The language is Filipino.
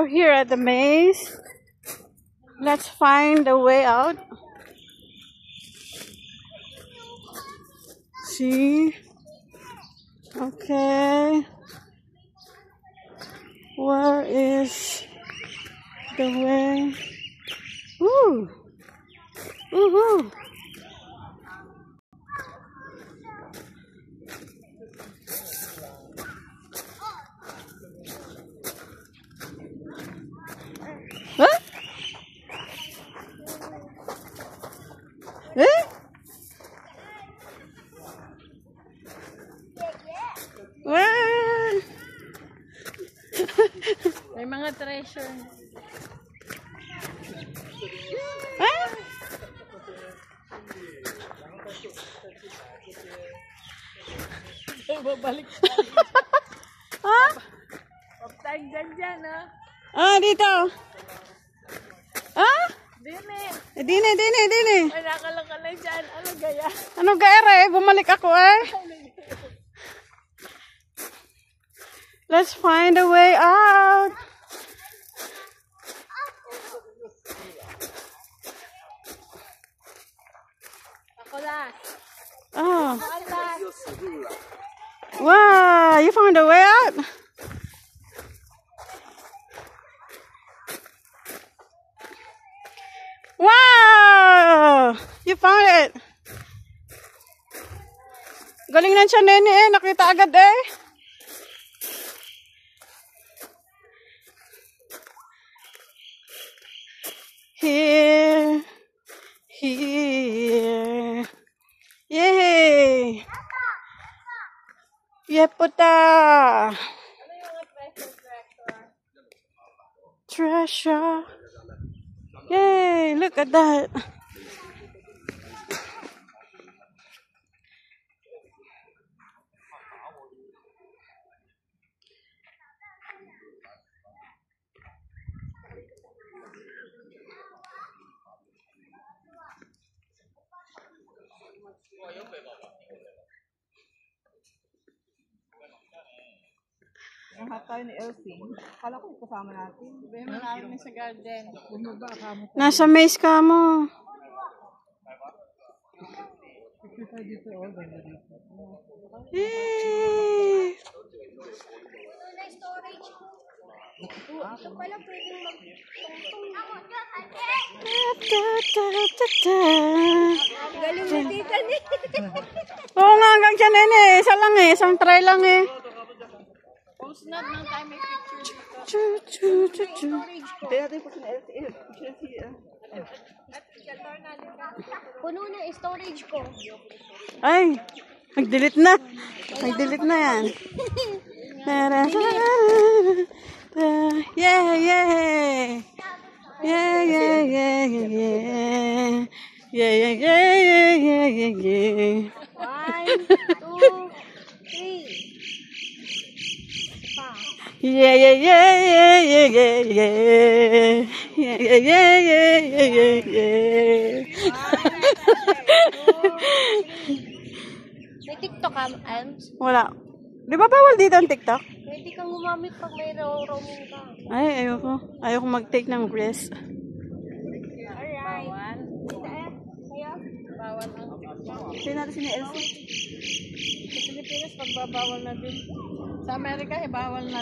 we're here at the maze. Let's find the way out. See? Okay. Where is the way? Woo! Woohoo! Huh? Eh? Well. May mga treasure. Ah? Babalik. Ha? Pagtag dyan, ha? Ah, dito. Ah? Dini. Dini. May nakalakala dyan. Ano gaya? Ano gaere? Bumalik ako eh. Let's find a way out. Ako last. Oh. Ako last. Wow, you found a way out? Wow! You found it. Galing na siya, Nene eh. Nakita agad eh. Here. Yay! Yeputa! Ano yung mga treasure? Treasure. Yay! Look at that. Lahat tayo ni Elsie. Akala ko kasama natin. Sabihin mo namin sa garden. Bumaba kamo. Nasa maze ka mo. Yay! Ito pala pwedeng galing na tita ni. Oo nga, hanggang dyan Nene. Isa lang eh. Isang try lang eh. Post na ng time may picture. Puno na storage ko. Ay, nag-delete na. Nag-delete na yan. Yeah, yeah. Yeah, yeah, yeah, yeah. Yeah, yeah, yeah, yeah, yeah, yeah, yeah. 1, 2, 3. Yeah, yeah, yeah, yeah, yeah, yeah, yeah. Yeah, yeah, yeah, yeah, yeah, yeah, yeah. May TikTok ka, Alms? Wala. Di ba bawal dito ang TikTok? Pwede kang gumamit pag may roaming ka. Ay, ayoko. Ayoko mag-take ng risk. Alright. Bawal. Kaya? Bawal ang TikTok. Sino natin si Elsie? Sa Pilipinas, pagbabawal na din. Sa Amerika, bawal na